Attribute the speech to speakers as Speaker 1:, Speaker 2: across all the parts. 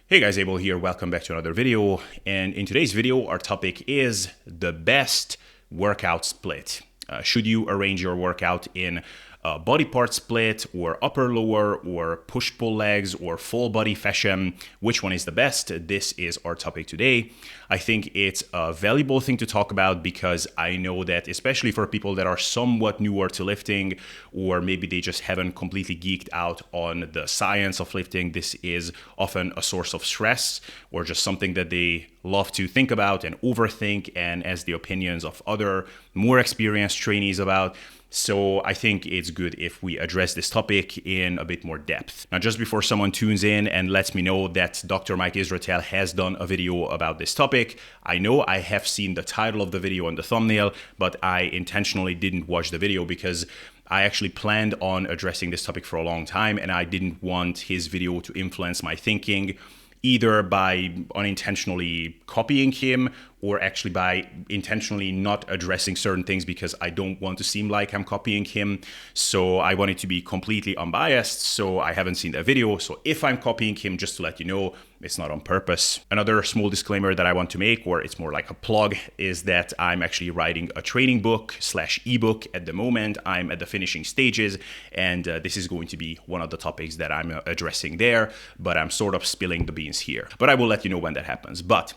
Speaker 1: Hey guys, Abel here. Welcome back to another video. And in today's video, our topic is the best workout split. Should you arrange your workout in a body part split or upper lower or push-pull legs or full body fashion? Which one is the best? This is our topic today. I think it's a valuable thing to talk about because I know that especially for people that are somewhat newer to lifting, or maybe they just haven't completely geeked out on the science of lifting, this is often a source of stress or just something that they love to think about and overthink and as the opinions of other more experienced trainees about. So I think it's good if we address this topic in a bit more depth. Now, just before someone tunes in and lets me know that Dr. Mike Israetel has done a video about this topic, I know I have seen the title of the video and the thumbnail, but I intentionally didn't watch the video because I actually planned on addressing this topic for a long time and I didn't want his video to influence my thinking, either by unintentionally copying him or actually by intentionally not addressing certain things because I don't want to seem like I'm copying him. So I want it to be completely unbiased. So I haven't seen that video. So if I'm copying him, just to let you know, it's not on purpose. Another small disclaimer that I want to make, or it's more like a plug, is that I'm actually writing a training book / ebook at the moment. I'm at the finishing stages, and this is going to be one of the topics that I'm addressing there, but I'm sort of spilling the beans here. But I will let you know when that happens. But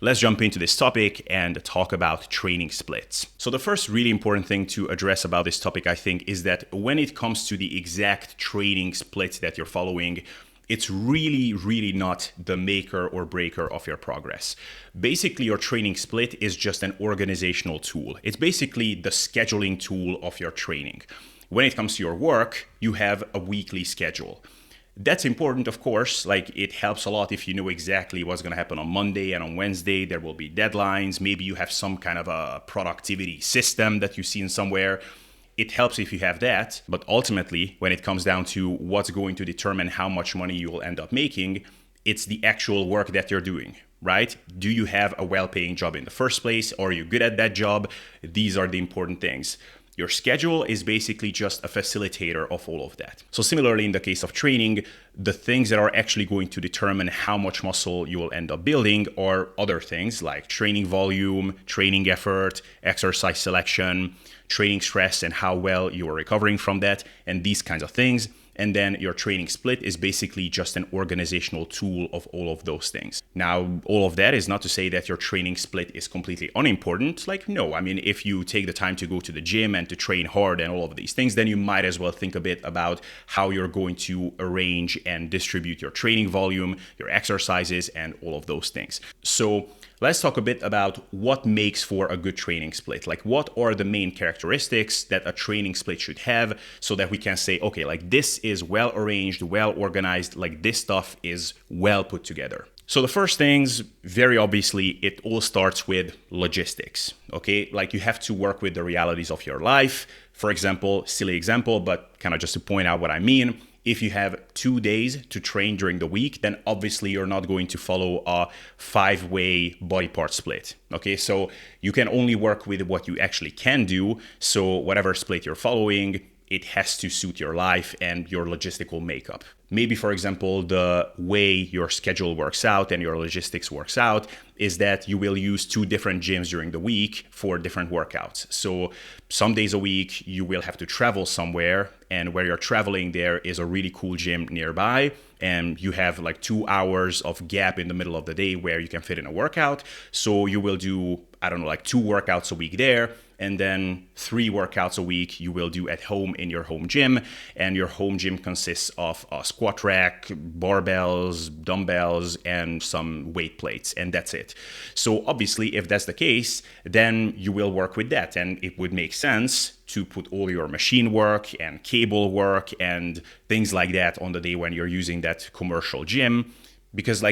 Speaker 1: let's jump into this topic and talk about training splits. So the first really important thing to address about this topic, I think, is that when it comes to the exact training split that you're following, it's really not the maker or breaker of your progress. Basically, your training split is just an organizational tool. It's basically the scheduling tool of your training. When it comes to your work, you have a weekly schedule. That's important, of course. Like, it helps a lot if you know exactly what's going to happen on Monday and on Wednesday. There will be deadlines. Maybe you have some kind of a productivity system that you've seen somewhere. It helps if you have that. But ultimately, when it comes down to what's going to determine how much money you will end up making, it's the actual work that you're doing, right? Do you have a well-paying job in the first place? Are you good at that job? These are the important things. Your schedule is basically just a facilitator of all of that. So similarly, in the case of training, the things that are actually going to determine how much muscle you will end up building are other things like training volume, training effort, exercise selection, training stress, and how well you are recovering from that, and these kinds of things. And then your training split is basically just an organizational tool of all of those things. Now, all of that is not to say that your training split is completely unimportant. Like, no, I mean, if you take the time to go to the gym and to train hard and all of these things, then you might as well think a bit about how you're going to arrange and distribute your training volume, your exercises, and all of those things. So let's talk a bit about what makes for a good training split. Like, what are the main characteristics that a training split should have so that we can say, okay, like this is well arranged, well organized, like this stuff is well put together. So the first things, very obviously, it all starts with logistics, okay? Like, you have to work with the realities of your life. For example, silly example, but kind of just to point out what I mean, if you have 2 days to train during the week, then obviously you're not going to follow a 5-way body part split. Okay, so you can only work with what you actually can do. So whatever split you're following, it has to suit your life and your logistical makeup. Maybe, for example, the way your schedule works out and your logistics works out is that you will use 2 different gyms during the week for different workouts. So some days a week, you will have to travel somewhere, and where you're traveling, there is a really cool gym nearby, and you have like 2 hours of gap in the middle of the day where you can fit in a workout. So you will do, I don't know, like 2 workouts a week there, and then 3 workouts a week you will do at home in your home gym. And your home gym consists of a squat rack, barbells, dumbbells, and some weight plates, and that's it. So obviously, if that's the case, then you will work with that, and it would make sense to put all your machine work and cable work and things like that on the day when you're using that commercial gym, because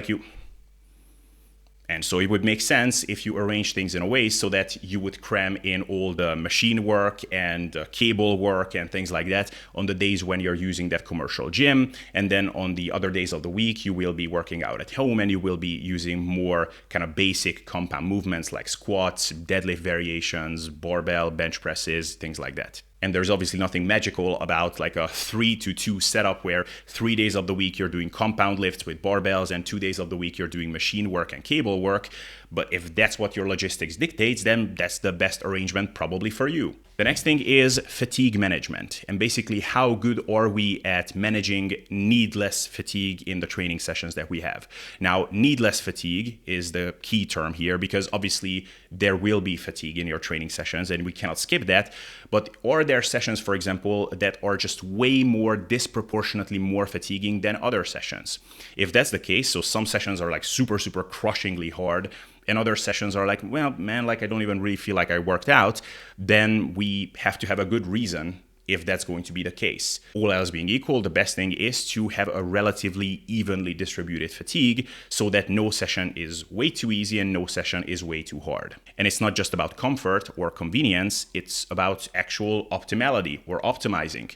Speaker 1: and so it would make sense if you arrange things in a way so that you would cram in all the machine work and cable work and things like that on the days when you're using that commercial gym. And then on the other days of the week, you will be working out at home and you will be using more kind of basic compound movements like squats, deadlift variations, barbell, bench presses, things like that. And there's obviously nothing magical about like a 3-2 setup where 3 days of the week you're doing compound lifts with barbells and 2 days of the week you're doing machine work and cable work. But if that's what your logistics dictates, then that's the best arrangement probably for you. The next thing is fatigue management, and basically how good are we at managing needless fatigue in the training sessions that we have. Now, needless fatigue is the key term here because obviously there will be fatigue in your training sessions and we cannot skip that. But are there sessions, for example, that are just way more disproportionately more fatiguing than other sessions? If that's the case, so some sessions are like super crushingly hard, and other sessions are like, well, man, like I don't even really feel like I worked out, then we have to have a good reason if that's going to be the case. All else being equal, the best thing is to have a relatively evenly distributed fatigue so that no session is way too easy and no session is way too hard. And it's not just about comfort or convenience, it's about actual optimality or optimizing.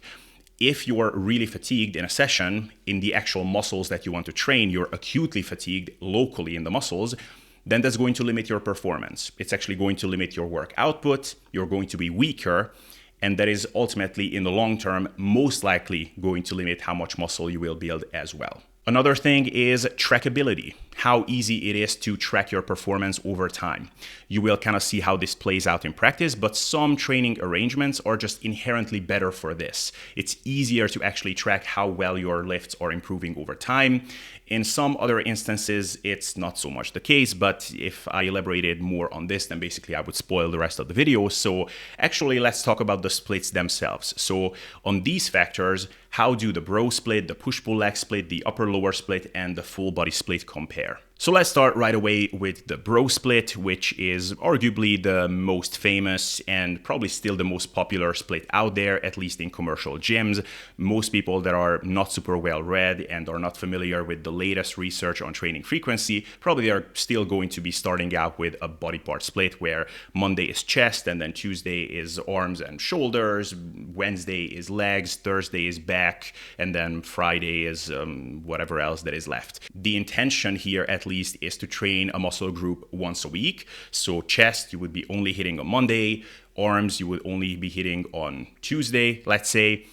Speaker 1: If you're really fatigued in a session, in the actual muscles that you want to train, you're acutely fatigued locally in the muscles, then that's going to limit your performance. It's actually going to limit your work output, you're going to be weaker, and that is ultimately, in the long term, most likely going to limit how much muscle you will build as well. Another thing is trackability, how easy it is to track your performance over time. You will kind of see how this plays out in practice, but some training arrangements are just inherently better for this. It's easier to actually track how well your lifts are improving over time. In some other instances, it's not so much the case, but if I elaborated more on this, then basically I would spoil the rest of the video. So actually, let's talk about the splits themselves. So on these factors, how do the bro split, the push-pull leg split, the upper-lower split, and the full body split compare? So let's start right away with the bro split, which is arguably the most famous and probably still the most popular split out there, at least in commercial gyms. Most people that are not super well read and are not familiar with the latest research on training frequency probably are still going to be starting out with a body part split where Monday is chest and then Tuesday is arms and shoulders, Wednesday is legs, Thursday is back, and then Friday is whatever else that is left. The intention here at least is to train a muscle group once a week. So chest, you would be only hitting on Monday. Arms, you would only be hitting on Tuesday, let's say.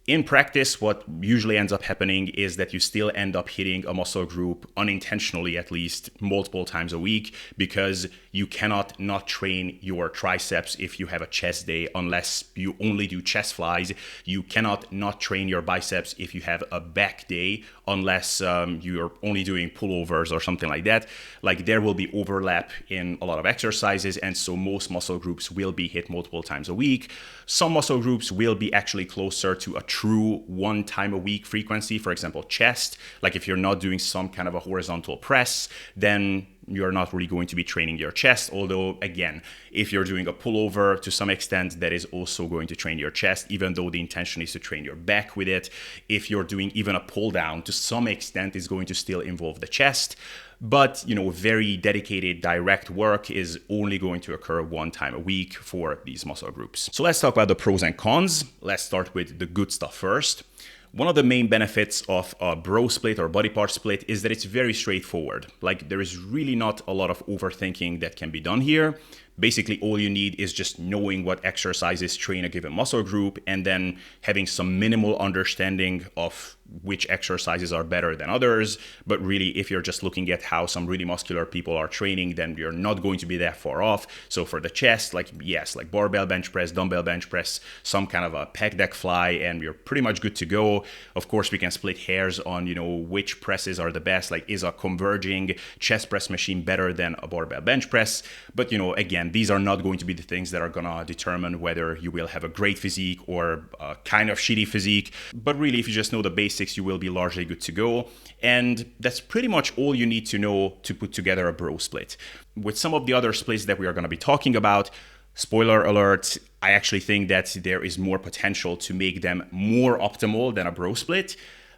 Speaker 1: In practice, what usually ends up happening is that you still end up hitting a muscle group unintentionally, at least multiple times a week, because you cannot not train your triceps if you have a chest day unless you only do chest flies. You cannot not train your biceps if you have a back day unless you're only doing pullovers or something like that. Like there will be overlap in a lot of exercises, and so most muscle groups will be hit multiple times a week. Some muscle groups will be actually closer to a true 1 time a week frequency. For example, chest, like if you're not doing some kind of a horizontal press, then you're not really going to be training your chest. Although again, if you're doing a pullover to some extent, that is also going to train your chest, even though the intention is to train your back with it. If you're doing even a pull down, to some extent is going to still involve the chest. But, very dedicated direct work is only going to occur 1 time a week for these muscle groups. So let's talk about the pros and cons. Let's start with the good stuff first. One of the main benefits of a bro split or body part split is that it's very straightforward. Like there is really not a lot of overthinking that can be done here. Basically, all you need is just knowing what exercises train a given muscle group and then having some minimal understanding of which exercises are better than others. But really, if you're just looking at how some really muscular people are training, then you're not going to be that far off. So for the chest, like barbell bench press, dumbbell bench press, some kind of a pec deck fly, and you're pretty much good to go. Of course, we can split hairs on, which presses are the best. Like, is a converging chest press machine better than a barbell bench press? But, again, these are not going to be the things that are going to determine whether you will have a great physique or a kind of shitty physique. But really, if you just know the basics, you will be largely good to go. And that's pretty much all you need to know to put together a bro split. With some of the other splits that we are going to be talking about, spoiler alert, I actually think that there is more potential to make them more optimal than a bro split.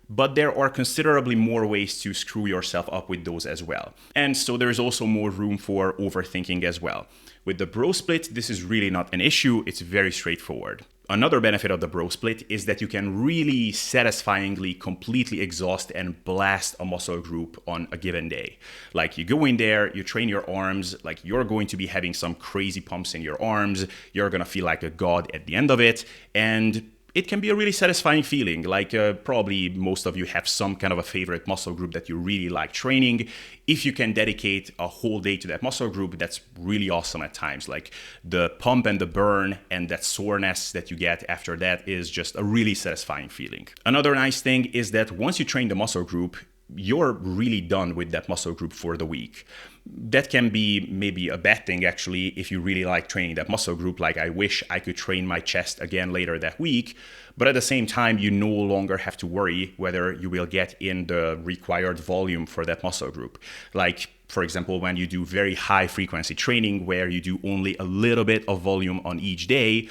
Speaker 1: But there are considerably more ways to screw yourself up with those as well. And so there's also more room for overthinking as well. With the bro split, this is really not an issue. It's very straightforward. Another benefit of the bro split is that you can really satisfyingly completely exhaust and blast a muscle group on a given day. Like you go in there, you train your arms, like you're going to be having some crazy pumps in your arms, you're gonna feel like a god at the end of it, and it can be a really satisfying feeling. Like probably most of you have some kind of a favorite muscle group that you really like training. If you can dedicate a whole day to that muscle group, that's really awesome at times. Like the pump and the burn and that soreness that you get after that is just a really satisfying feeling. Another nice thing is that once you train the muscle group, you're really done with that muscle group for the week. That can be maybe a bad thing actually if you really like training that muscle group. Like I wish I could train my chest again later that week, but at the same time you no longer have to worry whether you will get in the required volume for that muscle group. Like for example, when you do very high frequency training where you do only a little bit of volume on each day,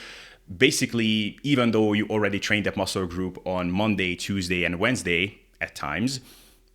Speaker 1: basically even though you already trained that muscle group on Monday, Tuesday and Wednesday at times,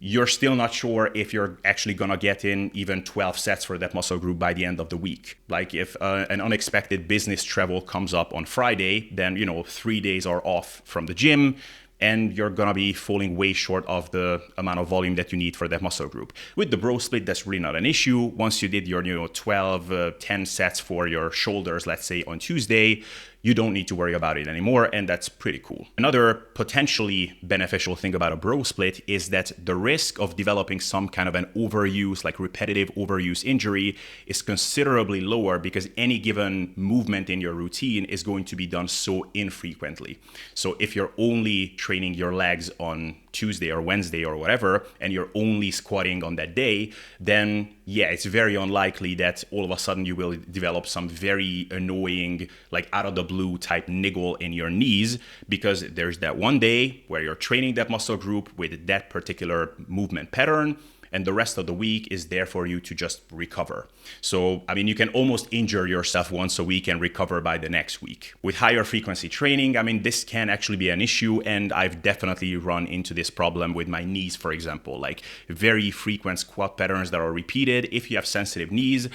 Speaker 1: you're still not sure if you're actually gonna get in even 12 sets for that muscle group by the end of the week. Like if an unexpected business travel comes up on Friday, then 3 days are off from the gym and you're gonna be falling way short of the amount of volume that you need for that muscle group. With the bro split, that's really not an issue. Once you did your 10 sets for your shoulders, let's say on Tuesday, you don't need to worry about it anymore, and that's pretty cool. Another potentially beneficial thing about a bro split is that the risk of developing some kind of an overuse, like repetitive overuse injury is considerably lower because any given movement in your routine is going to be done so infrequently. So if you're only training your legs on Tuesday or Wednesday or whatever, and you're only squatting on that day, then yeah, it's very unlikely that all of a sudden you will develop some very annoying, like out of the blue type niggle in your knees, because there's that one day where you're training that muscle group with that particular movement pattern, and the rest of the week is there for you to just recover. So, I mean, you can almost injure yourself once a week and recover by the next week. With higher frequency training, I mean, this can actually be an issue, and I've definitely run into this problem with my knees, for example, like very frequent squat patterns that are repeated. If you have sensitive knees,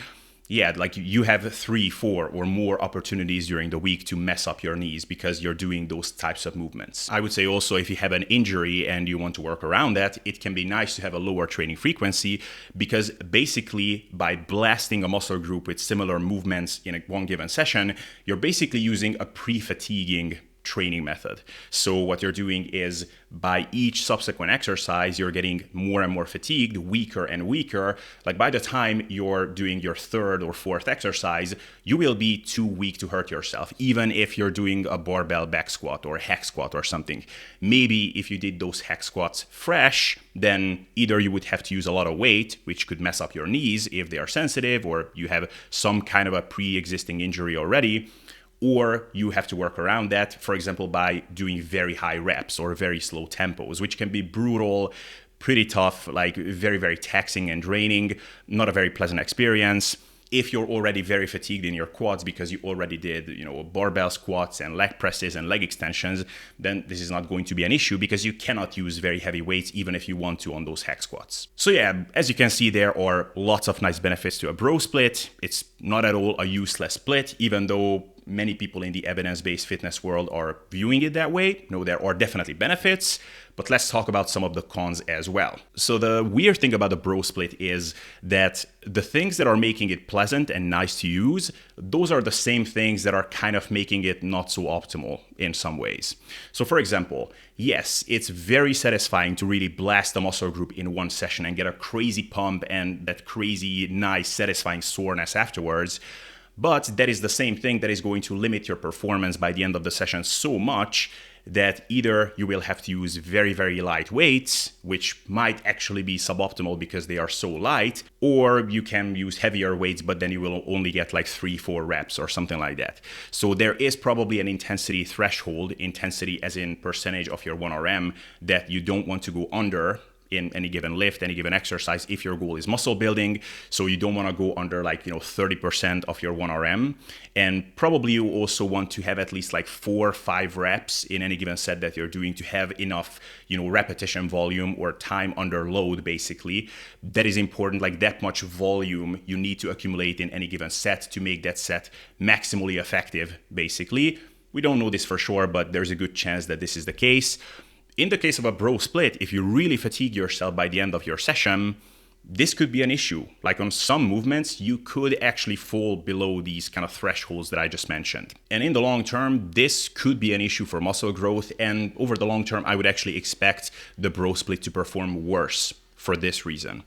Speaker 1: yeah, like you have 3, 4 or more opportunities during the week to mess up your knees because you're doing those types of movements. I would say also if you have an injury and you want to work around that, it can be nice to have a lower training frequency because basically by blasting a muscle group with similar movements in one given session, you're basically using a pre-fatiguing training method. So what you're doing is by each subsequent exercise, you're getting more and more fatigued, weaker and weaker. Like by the time you're doing your third or fourth exercise, you will be too weak to hurt yourself, even if you're doing a barbell back squat or hack squat or something. Maybe if you did those hack squats fresh, then either you would have to use a lot of weight, which could mess up your knees if they are sensitive, or you have some kind of a pre-existing injury already, or you have to work around that, for example, by doing very high reps or very slow tempos, which can be brutal, pretty tough, like very, very taxing and draining, not a very pleasant experience. If you're already very fatigued in your quads because you already did, barbell squats and leg presses and leg extensions, then this is not going to be an issue because you cannot use very heavy weights even if you want to on those hack squats. So yeah, as you can see, there are lots of nice benefits to a bro split. It's not at all a useless split, even though many people in the evidence-based fitness world are viewing it that way. No, there are definitely benefits, but let's talk about some of the cons as well. So the weird thing about the bro split is that the things that are making it pleasant and nice to use, those are the same things that are kind of making it not so optimal in some ways. So for example, yes, it's very satisfying to really blast a muscle group in one session and get a crazy pump and that crazy, nice, satisfying soreness afterwards. But that is the same thing that is going to limit your performance by the end of the session so much that either you will have to use very, very light weights, which might actually be suboptimal because they are so light, or you can use heavier weights, but then you will only get like 3, 4 reps or something like that. So there is probably an intensity threshold, intensity as in percentage of your 1RM, that you don't want to go under in any given lift, any given exercise, if your goal is muscle building. So you don't want to go under 30% of your 1RM. And probably you also want to have at least 4 or 5 reps in any given set that you're doing to have enough, repetition volume or time under load, basically. That is important, that much volume you need to accumulate in any given set to make that set maximally effective, basically. We don't know this for sure, but there's a good chance that this is the case. In the case of a bro split, if you really fatigue yourself by the end of your session, this could be an issue. Like on some movements, you could actually fall below these kind of thresholds that I just mentioned. And in the long term, this could be an issue for muscle growth. And over the long term, I would actually expect the bro split to perform worse for this reason.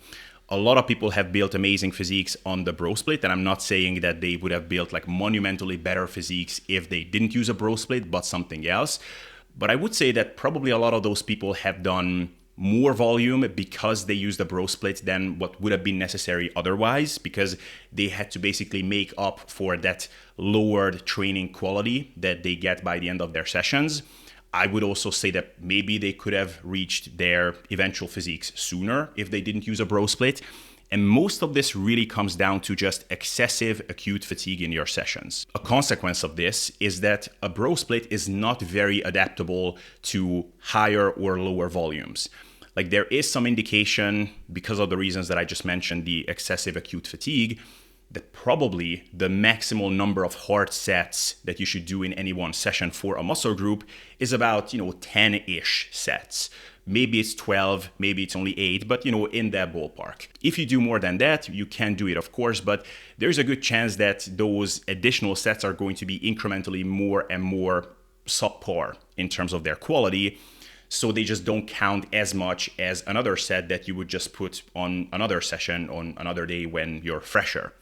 Speaker 1: A lot of people have built amazing physiques on the bro split, and I'm not saying that they would have built like monumentally better physiques if they didn't use a bro split, but something else. But I would say that probably a lot of those people have done more volume because they used a bro split than what would have been necessary otherwise, because they had to basically make up for that lowered training quality that they get by the end of their sessions. I would also say that maybe they could have reached their eventual physiques sooner if they didn't use a bro split. And most of this really comes down to just excessive acute fatigue in your sessions. A consequence of this is that a bro split is not very adaptable to higher or lower volumes. Like there is some indication, because of the reasons that I just mentioned, the excessive acute fatigue, that probably the maximal number of hard sets that you should do in any one session for a muscle group is about, 10-ish sets. Maybe it's 12, maybe it's only 8, but in that ballpark. If you do more than that, you can do it, of course, but there's a good chance that those additional sets are going to be incrementally more and more subpar in terms of their quality. So they just don't count as much as another set that you would just put on another session on another day when you're fresher.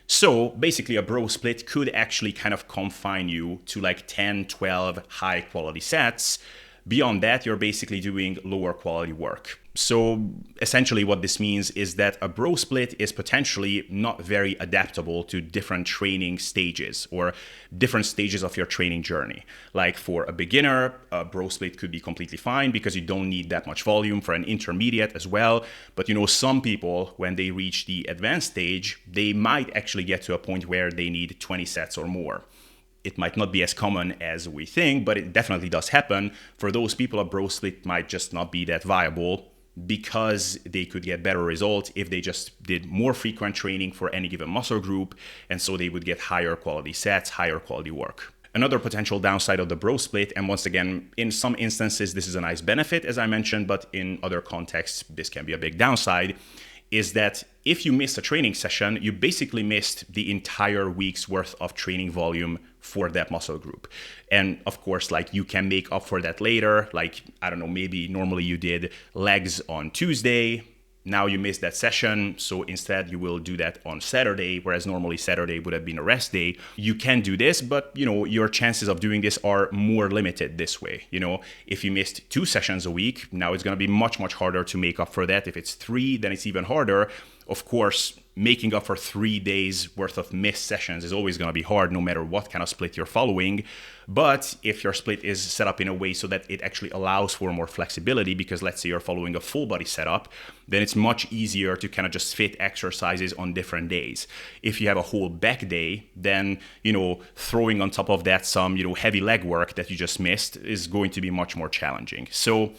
Speaker 1: So basically a bro split could actually kind of confine you to like 10, 12 high quality sets. Beyond that, you're basically doing lower quality work. So essentially what this means is that a bro split is potentially not very adaptable to different training stages or different stages of your training journey. Like for a beginner, a bro split could be completely fine because you don't need that much volume. For an intermediate as well. But some people, when they reach the advanced stage, they might actually get to a point where they need 20 sets or more. It might not be as common as we think, but it definitely does happen. For those people, a bro split might just not be that viable because they could get better results if they just did more frequent training for any given muscle group, and so they would get higher quality sets, higher quality work. Another potential downside of the bro split, and once again, in some instances, this is a nice benefit, as I mentioned, but in other contexts, this can be a big downside, is that if you missed a training session, you basically missed the entire week's worth of training volume for that muscle group. And of course, like you can make up for that later. Like, I don't know, maybe normally you did legs on Tuesday. Now you missed that session, so instead you will do that on Saturday, whereas normally Saturday would have been a rest day. You can do this, but your chances of doing this are more limited this way. If you missed 2 sessions a week, now it's going to be much, much harder to make up for that. If it's 3, then it's even harder. Of course, making up for 3 days worth of missed sessions is always going to be hard no matter what kind of split you're following. But if your split is set up in a way so that it actually allows for more flexibility, because let's say you're following a full body setup, then it's much easier to kind of just fit exercises on different days. If you have a whole back day, then, throwing on top of that some, heavy leg work that you just missed is going to be much more challenging. So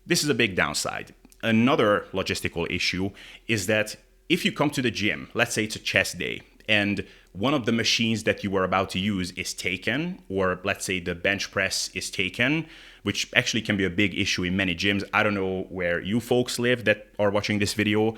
Speaker 1: this is a big downside. Another logistical issue is that if you come to the gym, let's say it's a chest day, and one of the machines that you were about to use is taken, or let's say the bench press is taken, which actually can be a big issue in many gyms. I don't know where you folks live that are watching this video.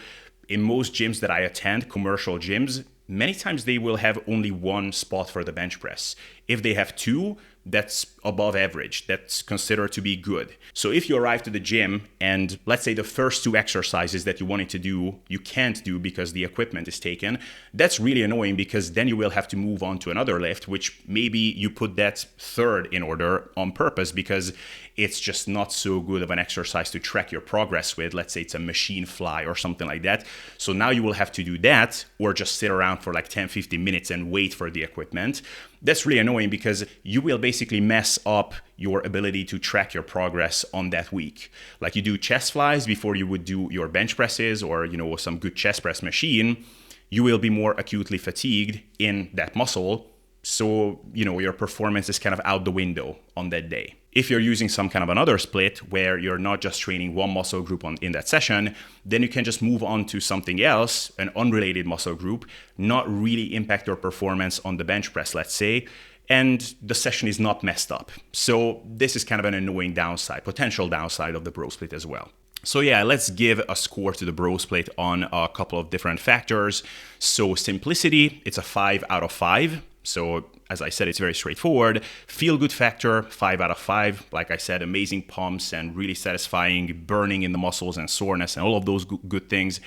Speaker 1: In most gyms that I attend, commercial gyms, many times they will have only one spot for the bench press. If they have 2, that's above average. That's considered to be good. So if you arrive to the gym and let's say the first 2 exercises that you wanted to do, you can't do because the equipment is taken, that's really annoying because then you will have to move on to another lift, which maybe you put that third in order on purpose because it's just not so good of an exercise to track your progress with. Let's say it's a machine fly or something like that. So now you will have to do that or just sit around for like 10, 15 minutes and wait for the equipment. That's really annoying because you will basically mess up your ability to track your progress on that week. Like you do chest flies before you would do your bench presses or, some good chest press machine, you will be more acutely fatigued in that muscle. So, your performance is kind of out the window on that day. If you're using some kind of another split where you're not just training one muscle group in that session, then you can just move on to something else, an unrelated muscle group, not really impact your performance on the bench press, let's say. and the session is not messed up. So this is kind of an annoying downside, potential downside of the bro split as well. So yeah, let's give a score to the bro split on a couple of different factors. So simplicity, it's a 5 out of 5. So as I said, it's very straightforward. Feel good factor, 5 out of 5. Like I said, amazing pumps and really satisfying burning in the muscles and soreness and all of those good things.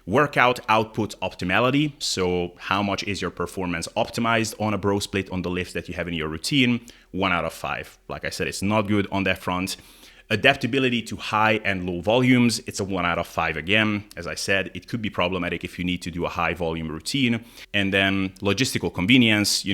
Speaker 1: Workout output optimality. So how much is your performance optimized on a bro split on the lifts that you have in your routine? 1 out of 5. Like I said, it's not good on that front. Adaptability to high and low volumes, it's a 1 out of 5 again. As I said, it could be problematic if you need to do a high volume routine. And then logistical convenience,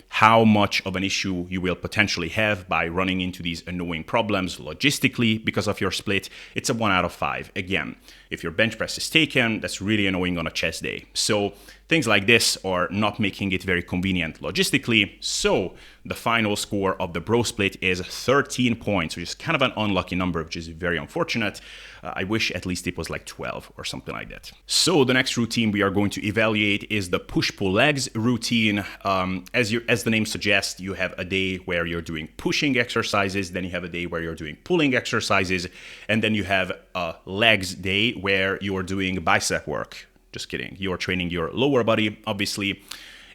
Speaker 1: how much of an issue you will potentially have by running into these annoying problems logistically because of your split. It's a 1 out of 5. Again, if your bench press is taken, that's really annoying on a chest day. So things like this are not making it very convenient logistically. So the final score of the bro split is 13 points, which is kind of an unlucky number, which is very unfortunate. I wish at least it was like 12 or something like that. So the next routine we are going to evaluate is the push-pull legs routine. As the name suggests, you have a day where you're doing pushing exercises, then you have a day where you're doing pulling exercises, and then you have a legs day where you're doing bicep work. Just kidding. You're training your lower body, obviously.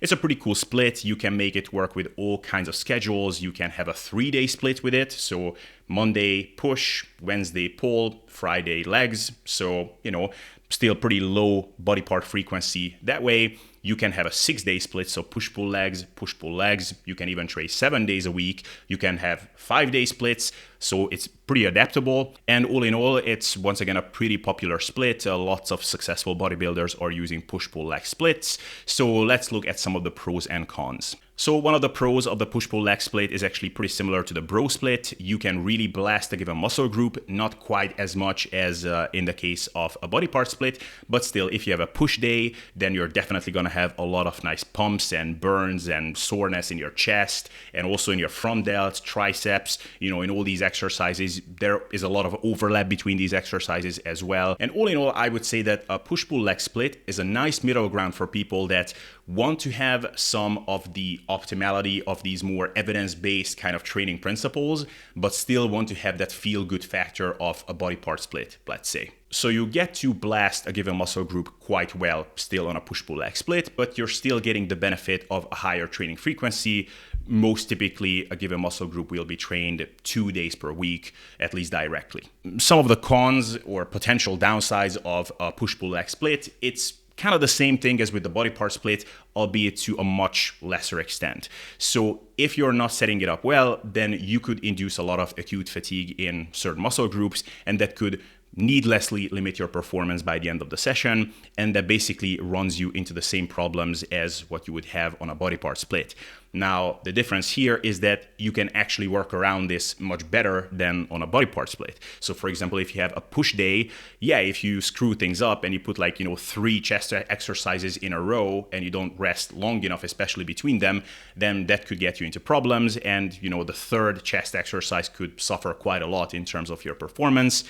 Speaker 1: It's a pretty cool split. You can make it work with all kinds of schedules. You can have a 3-day split with it. So Monday push, Wednesday pull, Friday legs. So, still pretty low body part frequency. That way you can have a 6-day split. So push-pull legs, push-pull legs. You can even train 7 days a week. You can have 5-day splits. So it's pretty adaptable. And all in all, it's once again a pretty popular split. Lots of successful bodybuilders are using push-pull leg splits. So let's look at some of the pros and cons. So one of the pros of the push-pull leg split is actually pretty similar to the bro split. You can really blast a given muscle group, not quite as much as in the case of a body part split, but still, if you have a push day, then you're definitely going to have a lot of nice pumps and burns and soreness in your chest and also in your front delts, triceps, in all these exercises. There is a lot of overlap between these exercises as well. And all in all, I would say that a push-pull leg split is a nice middle ground for people that want to have some of the optimality of these more evidence-based kind of training principles, but still want to have that feel-good factor of a body part split, let's say. So you get to blast a given muscle group quite well still on a push-pull leg split, but you're still getting the benefit of a higher training frequency. Most typically, a given muscle group will be trained 2 days per week, at least directly. Some of the cons or potential downsides of a push-pull leg split, it's kind of the same thing as with the body part split, albeit to a much lesser extent. So if you're not setting it up well, then you could induce a lot of acute fatigue in certain muscle groups, and that could needlessly limit your performance by the end of the session, and that basically runs you into the same problems as what you would have on a body part split. Now, the difference here is that you can actually work around this much better than on a body part split. So for example, if you have a push day, if you screw things up and you put 3 chest exercises in a row and you don't rest long enough, especially between them, then that could get you into problems. And the third chest exercise could suffer quite a lot in terms of your performance.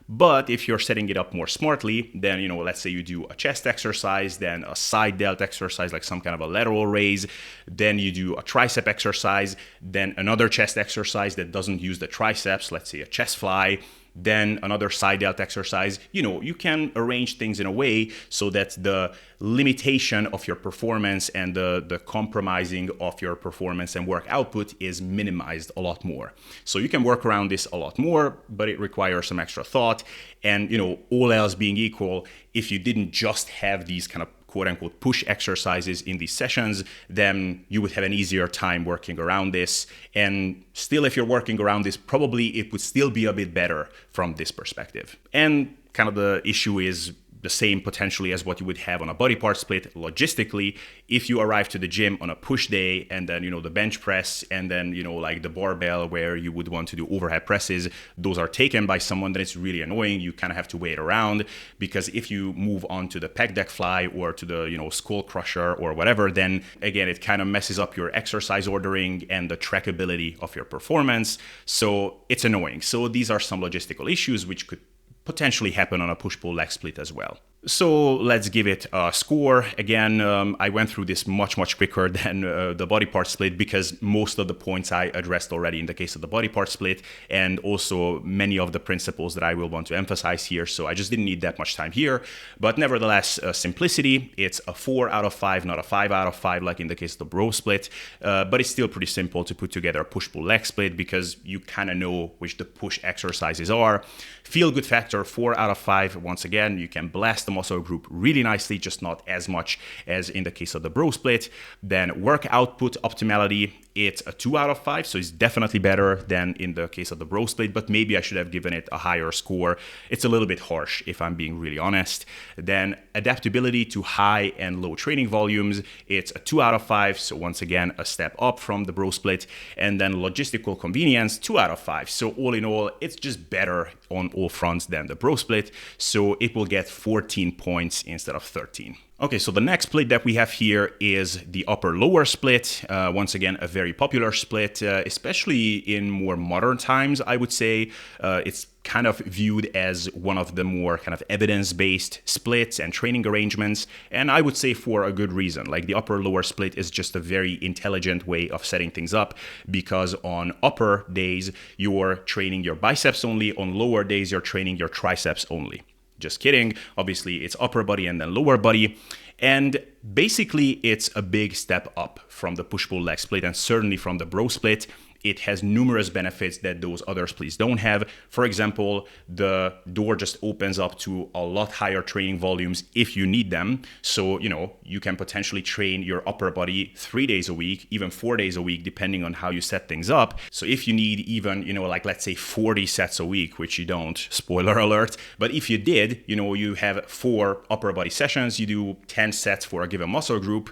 Speaker 1: But if you're setting it up more smartly, then, let's say you do a chest exercise, then a side delt exercise, like some kind of a lateral raise, then you do a tricep exercise, then another chest exercise that doesn't use the triceps, let's say a chest fly, then another side delt exercise. You can arrange things in a way so that the limitation of your performance and the compromising of your performance and work output is minimized a lot more. So you can work around this a lot more, but it requires some extra thought. And, all else being equal, if you didn't just have these kind of quote-unquote push exercises in these sessions, then you would have an easier time working around this. And still, if you're working around this, probably it would still be a bit better from this perspective. And kind of the issue is the same potentially as what you would have on a body part split logistically. If you arrive to the gym on a push day and then, the bench press and then, the barbell where you would want to do overhead presses, those are taken by someone, then it's really annoying. You kind of have to wait around, because if you move on to the pec deck fly or to the, skull crusher or whatever, then again, it kind of messes up your exercise ordering and the trackability of your performance. So it's annoying. So these are some logistical issues which could potentially happen on a push-pull leg split as well. So let's give it a score. Again, I went through this much quicker than the body part split because most of the points I addressed already in the case of the body part split, and also many of the principles that I will want to emphasize here. So I just didn't need that much time here. But nevertheless, simplicity, it's a 4 out of 5, not a 5 out of 5 like in the case of the bro split. But it's still pretty simple to put together a push-pull leg split because you kind of know which the push exercises are. Feel good factor, 4 out of 5. Once again, you can blast the muscle group really nicely, just not as much as in the case of the bro split. Then work output optimality, it's a 2 out of 5, so it's definitely better than in the case of the bro split, but maybe I should have given it a higher score. It's a little bit harsh if I'm being really honest. Then adaptability to high and low training volumes, it's a 2 out of 5, so once again a step up from the bro split. And then logistical convenience, 2 out of 5. So all in all, it's just better on all fronts than the bro split, so it will get 14 points instead of 13. Okay, so the next split that we have here is the upper-lower split. Once again, a very popular split, especially in more modern times, I would say. It's kind of viewed as one of the more kind of evidence-based splits and training arrangements, and I would say for a good reason. Like the upper-lower split is just a very intelligent way of setting things up, because on upper days, you're training your biceps only, on lower days, you're training your triceps only. Just kidding. Obviously, it's upper body and then lower body. And basically, it's a big step up from the push-pull leg split and certainly from the bro split. It has numerous benefits that those other splits don't have. For example, the door just opens up to a lot higher training volumes if you need them. So, you can potentially train your upper body 3 days a week, even 4 days a week, depending on how you set things up. So if you need even, like let's say 40 sets a week, which you don't, spoiler alert, but if you did, you have 4 upper body sessions, you do 10 sets for a given muscle group,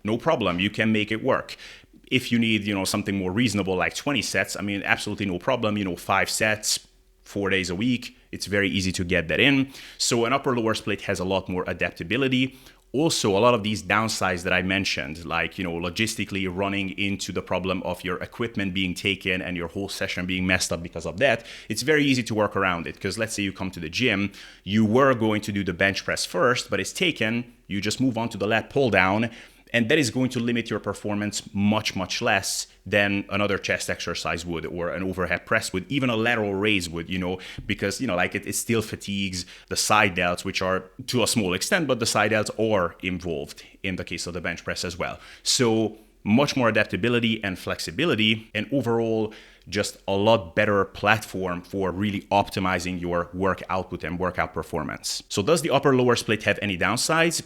Speaker 1: no problem, you can make it work. If you need, something more reasonable like 20 sets, absolutely no problem. 5 sets, 4 days a week. It's very easy to get that in. So an upper-lower split has a lot more adaptability. Also, a lot of these downsides that I mentioned, like, logistically running into the problem of your equipment being taken and your whole session being messed up because of that, it's very easy to work around it. Because let's say you come to the gym, you were going to do the bench press first, but it's taken, you just move on to the lat pull down. And that is going to limit your performance much less than another chest exercise would, or an overhead press would, even a lateral raise would, because, it still fatigues the side delts, which are to a small extent, but the side delts are involved in the case of the bench press as well. So much more adaptability and flexibility, and overall, just a lot better platform for really optimizing your work output and workout performance. So does the upper-lower split have any downsides?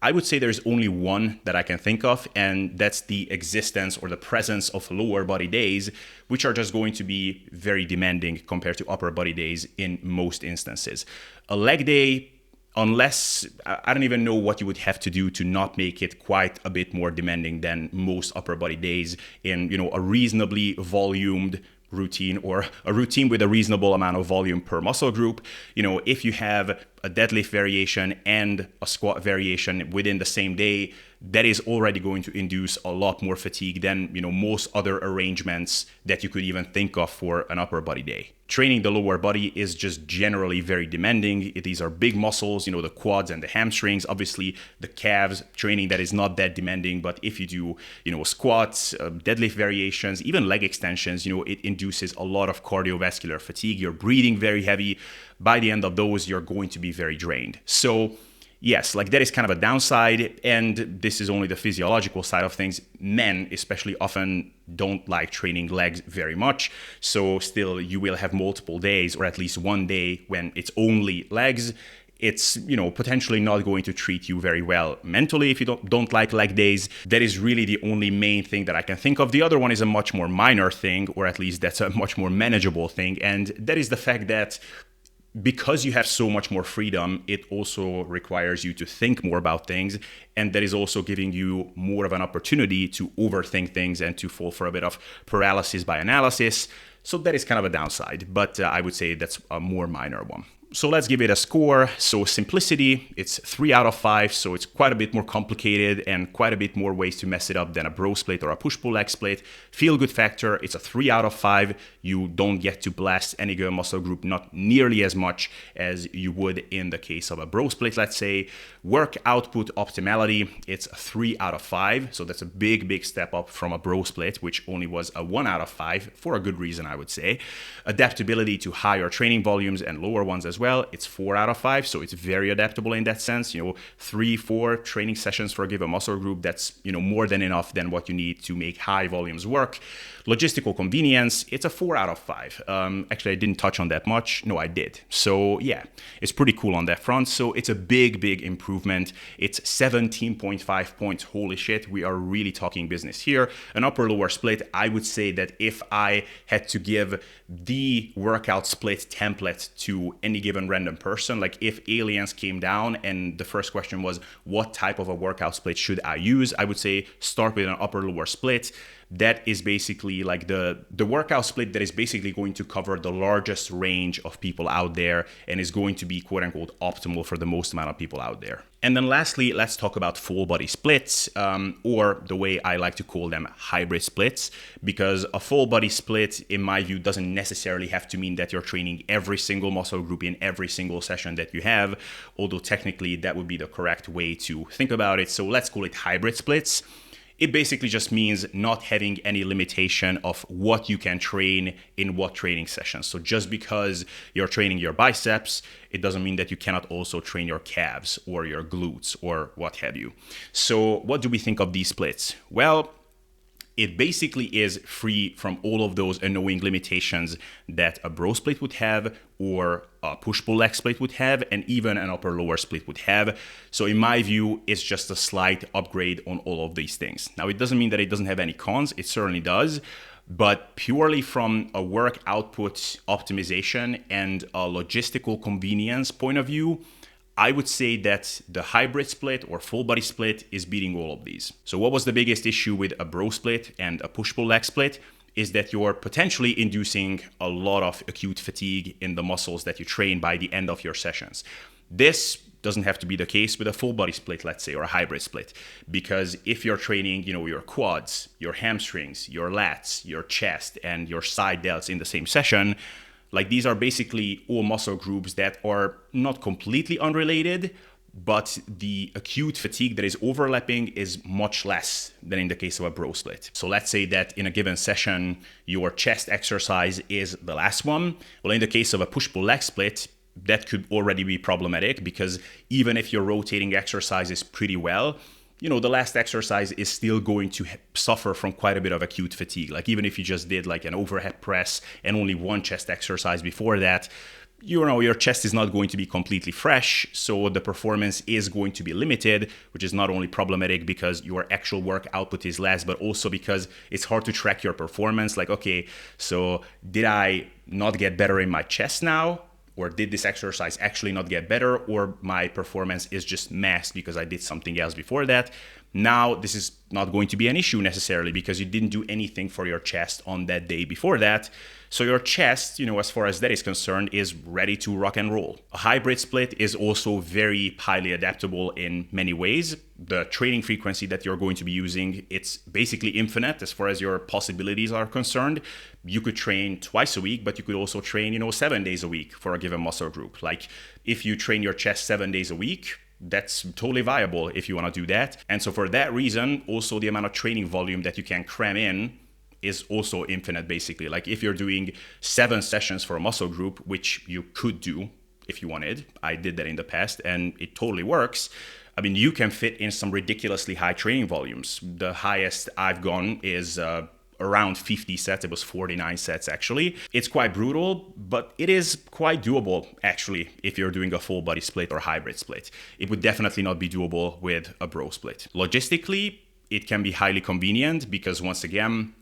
Speaker 1: I would say there's only one that I can think of, and that's the existence or the presence of lower body days, which are just going to be very demanding compared to upper body days in most instances. A leg day, unless, I don't even know what you would have to do to not make it quite a bit more demanding than most upper body days in, a reasonably volumed routine, or a routine with a reasonable amount of volume per muscle group. If you have a deadlift variation and a squat variation within the same day, that is already going to induce a lot more fatigue than, most other arrangements that you could even think of for an upper body day. Training the lower body is just generally very demanding. These are big muscles, the quads and the hamstrings. Obviously, the calves, training that is not that demanding. But if you do, squats, deadlift variations, even leg extensions, it induces a lot of cardiovascular fatigue. You're breathing very heavy. By the end of those, you're going to be very drained. So yes, that is kind of a downside, and this is only the physiological side of things. Men especially often don't like training legs very much, so still you will have multiple days, or at least one day when it's only legs. It's, potentially not going to treat you very well mentally if you don't like leg days. That is really the only main thing that I can think of. The other one is a much more minor thing, or at least that's a much more manageable thing, and that is the fact that because you have so much more freedom, it also requires you to think more about things, and that is also giving you more of an opportunity to overthink things and to fall for a bit of paralysis by analysis. So that is kind of a downside, but I would say that's a more minor one. So let's give it a score. So simplicity, it's 3 out of 5. So it's quite a bit more complicated and quite a bit more ways to mess it up than a bro split or a push-pull leg split. Feel good factor, it's a 3 out of 5. You don't get to blast any given muscle group, not nearly as much as you would in the case of a bro split, let's say. Work output optimality, it's a 3 out of 5. So that's a big step up from a bro split, which only was a 1 out of 5 for a good reason, I would say. Adaptability to higher training volumes and lower ones as well, it's 4 out of 5. So it's very adaptable in that sense. 3-4 training sessions for a given muscle group, that's more than enough than what you need to make high volumes work. Logistical convenience, it's a 4 out of 5. Actually, I didn't touch on that much. No, I did. So yeah, it's pretty cool on that front. So it's a big improvement. It's 17.5 points. Holy shit, we are really talking business here. An upper lower split, I would say that if I had to give the workout split template to any given random person, like if aliens came down and the first question was, what type of a workout split should I use? I would say start with an upper lower split. That is basically like the workout split that is basically going to cover the largest range of people out there and is going to be quote unquote optimal for the most amount of people out there. And then lastly, let's talk about full body splits, or the way I like to call them, hybrid splits, because a full body split, in my view, doesn't necessarily have to mean that you're training every single muscle group in every single session that you have, although technically that would be the correct way to think about it. So let's call it hybrid splits. It basically just means not having any limitation of what you can train in what training sessions. So just because you're training your biceps, it doesn't mean that you cannot also train your calves or your glutes or what have you. So what do we think of these splits? Well, it basically is free from all of those annoying limitations that a bro split would have, or a push-pull leg split would have, and even an upper-lower split would have. So in my view, it's just a slight upgrade on all of these things. Now, it doesn't mean that it doesn't have any cons. It certainly does. But purely from a work output optimization and a logistical convenience point of view, I would say that the hybrid split or full body split is beating all of these. So what was the biggest issue with a bro split and a push-pull leg split? Is that you're potentially inducing a lot of acute fatigue in the muscles that you train by the end of your sessions. This doesn't have to be the case with a full body split, let's say, or a hybrid split. Because if you're training, your quads, your hamstrings, your lats, your chest, and your side delts in the same session, like these are basically all muscle groups that are not completely unrelated, but the acute fatigue that is overlapping is much less than in the case of a bro split. So let's say that in a given session, your chest exercise is the last one. Well, in the case of a push-pull leg split, that could already be problematic, because even if you're rotating exercises pretty well, the last exercise is still going to suffer from quite a bit of acute fatigue. Like even if you just did like an overhead press and only one chest exercise before that, your chest is not going to be completely fresh. So the performance is going to be limited, which is not only problematic because your actual work output is less, but also because it's hard to track your performance. Like, okay, so did I not get better in my chest now? Or did this exercise actually not get better, or my performance is just masked because I did something else before that? Now, this is not going to be an issue necessarily because you didn't do anything for your chest on that day before that. So your chest, as far as that is concerned, is ready to rock and roll. A hybrid split is also very highly adaptable in many ways. The training frequency that you're going to be using, it's basically infinite as far as your possibilities are concerned. You could train twice a week, but you could also train, 7 days a week for a given muscle group. Like if you train your chest 7 days a week, that's totally viable if you want to do that. And so for that reason, also the amount of training volume that you can cram in is also infinite, basically. Like if you're doing 7 sessions for a muscle group, which you could do if you wanted, I did that in the past and it totally works. I mean, you can fit in some ridiculously high training volumes. The highest I've gone is around 50 sets. It was 49 sets actually. It's quite brutal, but it is quite doable actually if you're doing a full body split or hybrid split. It would definitely not be doable with a bro split. Logistically, it can be highly convenient because once again,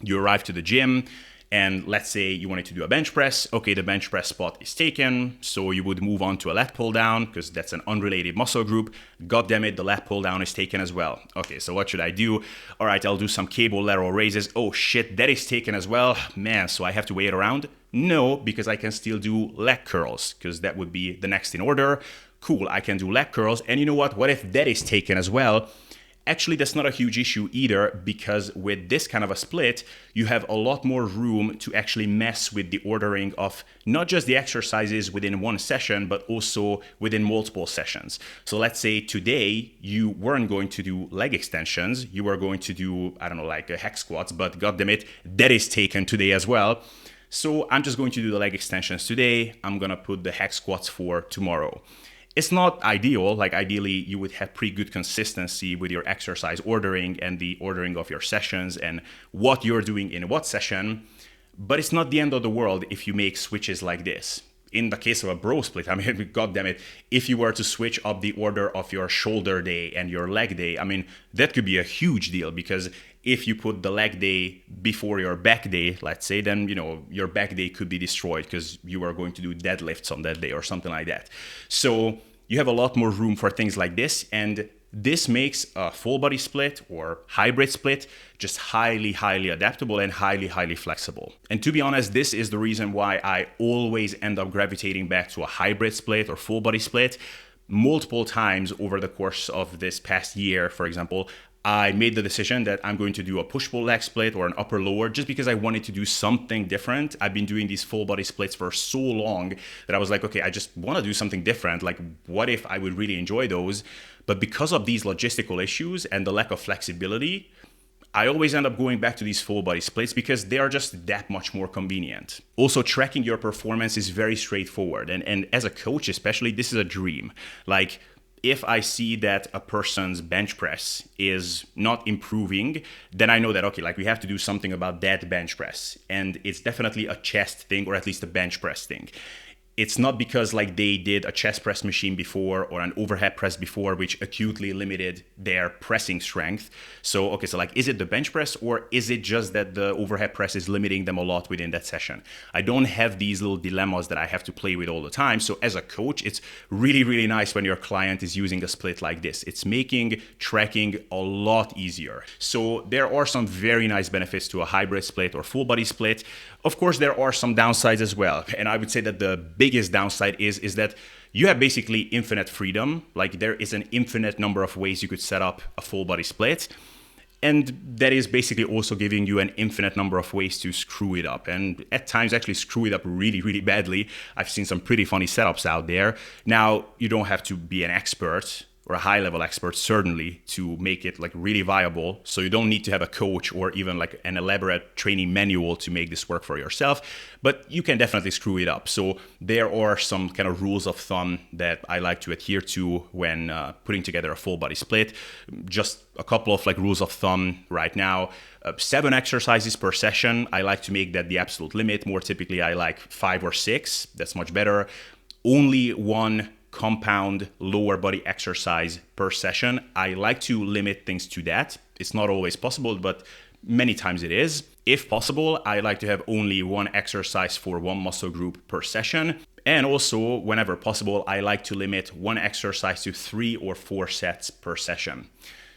Speaker 1: you arrive to the gym And let's say you wanted to do a bench press. Okay, the bench press spot is taken. So you would move on to a lat pull down because that's an unrelated muscle group. God damn it, the lat pull down is taken as well. Okay, so what should I do? All right, I'll do some cable lateral raises. Oh shit, that is taken as well. Man, so I have to wait around? No, because I can still do leg curls because that would be the next in order. Cool, I can do leg curls. And you know what? What if that is taken as well? Actually, that's not a huge issue either, because with this kind of a split, you have a lot more room to actually mess with the ordering of not just the exercises within one session, but also within multiple sessions. So let's say today you weren't going to do leg extensions, you were going to do, I don't know, like hex squats, but goddammit, that is taken today as well. So I'm just going to do the leg extensions today. I'm gonna put the hex squats for tomorrow. It's not ideal. Like ideally, you would have pretty good consistency with your exercise ordering and the ordering of your sessions and what you're doing in what session. But it's not the end of the world if you make switches like this. In the case of a bro split, I mean, God damn it, if you were to switch up the order of your shoulder day and your leg day, I mean, that could be a huge deal, because if you put the leg day before your back day, let's say, then, you know, your back day could be destroyed because you are going to do deadlifts on that day or something like that. So you have a lot more room for things like this, and this makes a full body split or hybrid split just highly, highly adaptable and highly, highly flexible. And to be honest, this is the reason why I always end up gravitating back to a hybrid split or full body split. Multiple times over the course of this past year, for example, I made the decision that I'm going to do a push-pull leg split or an upper-lower just because I wanted to do something different. I've been doing these full-body splits for so long that I was like, okay, I just want to do something different. Like, what if I would really enjoy those? But because of these logistical issues and the lack of flexibility, I always end up going back to these full-body splits because they are just that much more convenient. Also, tracking your performance is very straightforward. And as a coach especially, this is a dream. Like, if I see that a person's bench press is not improving, then I know that, okay, like we have to do something about that bench press. And it's definitely a chest thing, or at least a bench press thing. It's not because like they did a chest press machine before or an overhead press before, which acutely limited their pressing strength. So, okay, so like, is it the bench press, or is it just that the overhead press is limiting them a lot within that session? I don't have these little dilemmas that I have to play with all the time. So as a coach, it's really, really nice when your client is using a split like this. It's making tracking a lot easier. So there are some very nice benefits to a hybrid split or full body split. Of course, there are some downsides as well. And I would say that the biggest downside is that you have basically infinite freedom. Like there is an infinite number of ways you could set up a full body split. And that is basically also giving you an infinite number of ways to screw it up. And at times actually screw it up really, really badly. I've seen some pretty funny setups out there. Now, you don't have to be an expert or a high-level expert, certainly, to make it like really viable. So you don't need to have a coach or even like an elaborate training manual to make this work for yourself, but you can definitely screw it up. So there are some kind of rules of thumb that I like to adhere to when putting together a full body split. Just a couple of like rules of thumb right now. 7 exercises per session. I like to make that the absolute limit. More typically, I like 5 or 6. That's much better. Only 1 compound lower body exercise per session. I like to limit things to that. It's not always possible, but many times it is. If possible, I like to have only 1 exercise for 1 muscle group per session. And also, whenever possible, I like to limit 1 exercise to 3 or 4 sets per session.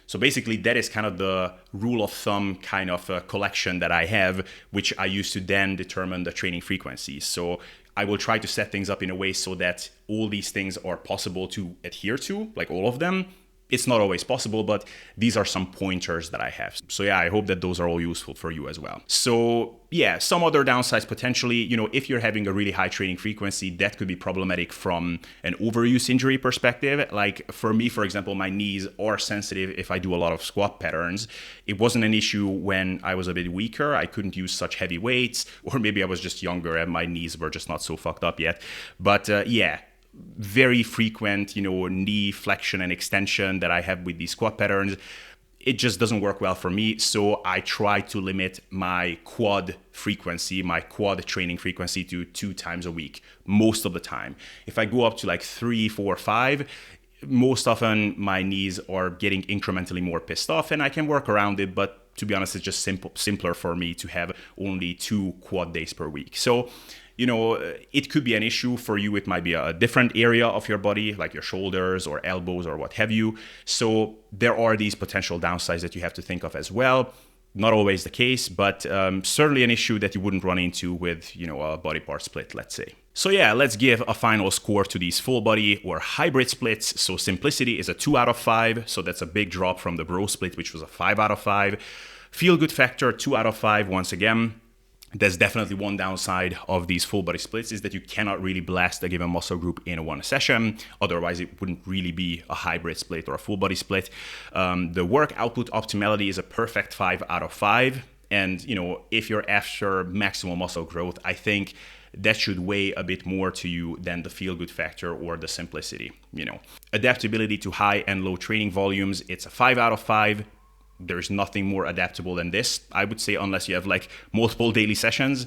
Speaker 1: So basically, that is kind of the rule of thumb kind of collection that I have, which I use to then determine the training frequency. So I will try to set things up in a way so that all these things are possible to adhere to, like all of them. It's not always possible, but these are some pointers that I have. So yeah, I hope that those are all useful for you as well. So yeah, some other downsides potentially, if you're having a really high training frequency, that could be problematic from an overuse injury perspective. Like for me, for example, my knees are sensitive if I do a lot of squat patterns. It wasn't an issue when I was a bit weaker. I couldn't use such heavy weights, or maybe I was just younger and my knees were just not so fucked up yet. But yeah, very frequent, knee flexion and extension that I have with these squat patterns. It just doesn't work well for me. So I try to limit my quad frequency, my quad training frequency to 2 times a week, most of the time. If I go up to like 3, 4, 5, most often my knees are getting incrementally more pissed off, and I can work around it, but to be honest, it's just simpler for me to have only 2 quad days per week. So, it could be an issue for you. It might be a different area of your body, like your shoulders or elbows or what have you. So there are these potential downsides that you have to think of as well. Not always the case, but certainly an issue that you wouldn't run into with, a body part split, let's say. So yeah, let's give a final score to these full body or hybrid splits. So simplicity is a 2 out of 5. So that's a big drop from the bro split, which was a 5 out of 5. Feel good factor, 2 out of 5 once again. There's definitely one downside of these full body splits is that you cannot really blast a given muscle group in one session. Otherwise, it wouldn't really be a hybrid split or a full body split. The work output optimality is a perfect 5 out of 5. And, if you're after maximal muscle growth, I think that should weigh a bit more to you than the feel good factor or the simplicity. Adaptability to high and low training volumes, it's a 5 out of 5. There's nothing more adaptable than this, I would say, unless you have like multiple daily sessions.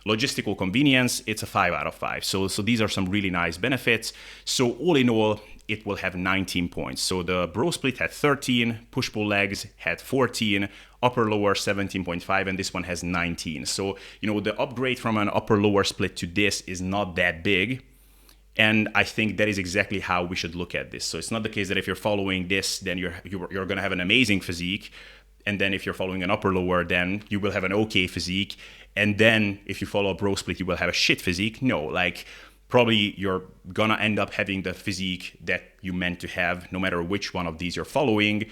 Speaker 1: Logistical convenience, it's a 5 out of 5. So these are some really nice benefits. So all in all, it will have 19 points. So the bro split had 13, push-pull legs had 14, upper-lower 17.5, and this one has 19. So, the upgrade from an upper-lower split to this is not that big. And I think that is exactly how we should look at this. So it's not the case that if you're following this, then you're going to have an amazing physique. And then if you're following an upper lower, then you will have an okay physique. And then if you follow a bro split, you will have a shit physique. No, like probably you're going to end up having the physique that you meant to have, no matter which one of these you're following.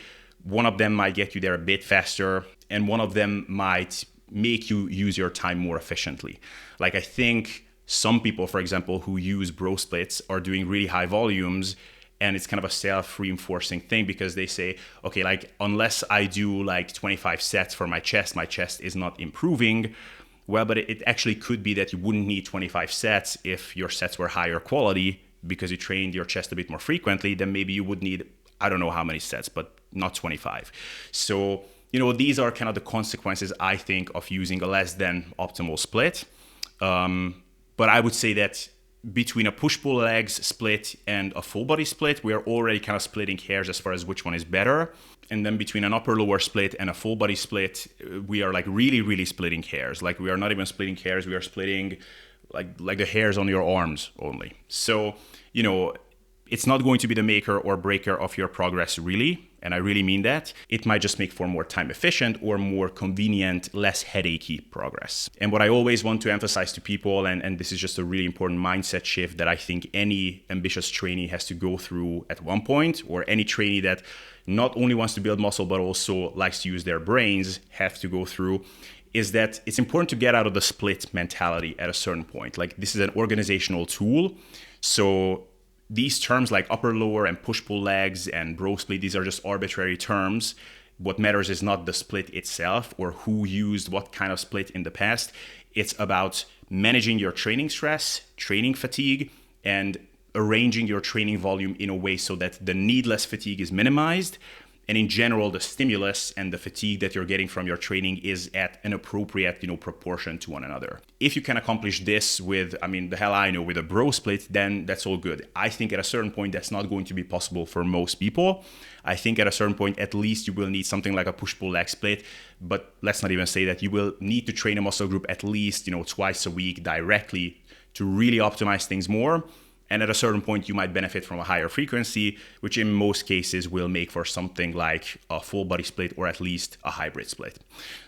Speaker 1: One of them might get you there a bit faster, and one of them might make you use your time more efficiently. Like I think some people, for example, who use bro splits are doing really high volumes, and it's kind of a self-reinforcing thing because they say, okay, like unless I do like 25 sets for my chest is not improving. Well, but it actually could be that you wouldn't need 25 sets if your sets were higher quality because you trained your chest a bit more frequently. Then maybe you would need, I don't know how many sets, but not 25. So, these are kind of the consequences, I think, of using a less than optimal split. But I would say that between a push-pull legs split and a full body split, we are already kind of splitting hairs as far as which one is better. And then between an upper-lower split and a full body split, we are like really, really splitting hairs. Like we are not even splitting hairs, we are splitting like the hairs on your arms only. So, it's not going to be the maker or breaker of your progress really. And I really mean that. It might just make for more time efficient or more convenient, less headachy progress. And what I always want to emphasize to people, and this is just a really important mindset shift that I think any ambitious trainee has to go through at one point, or any trainee that not only wants to build muscle, but also likes to use their brains have to go through, is that it's important to get out of the split mentality at a certain point. Like this is an organizational tool. So these terms like upper, lower, and push-pull legs and bro split, these are just arbitrary terms. What matters is not the split itself or who used what kind of split in the past. It's about managing your training stress, training fatigue, and arranging your training volume in a way so that the needless fatigue is minimized. And in general, the stimulus and the fatigue that you're getting from your training is at an appropriate, proportion to one another. If you can accomplish this with, the hell I know, with a bro split, then that's all good. I think at a certain point, that's not going to be possible for most people. I think at a certain point, at least you will need something like a push-pull leg split. But let's not even say that. You will need to train a muscle group at least, twice a week directly to really optimize things more. And at a certain point, you might benefit from a higher frequency, which in most cases will make for something like a full body split or at least a hybrid split.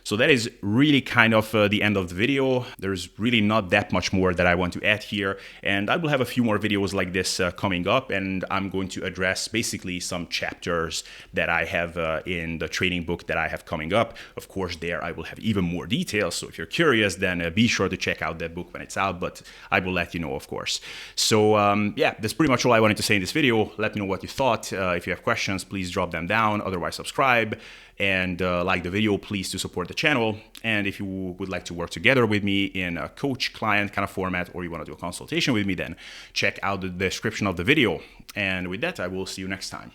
Speaker 1: So that is really kind of the end of the video. There's really not that much more that I want to add here. And I will have a few more videos like this coming up. And I'm going to address basically some chapters that I have in the training book that I have coming up. Of course, there I will have even more details. So if you're curious, then be sure to check out that book when it's out. But I will let you know, of course. So yeah, that's pretty much all I wanted to say in this video. Let me know what you thought. If you have questions, please drop them down. Otherwise, subscribe and like the video, please, to support the channel. And if you would like to work together with me in a coach-client kind of format, or you want to do a consultation with me, then check out the description of the video. And with that, I will see you next time.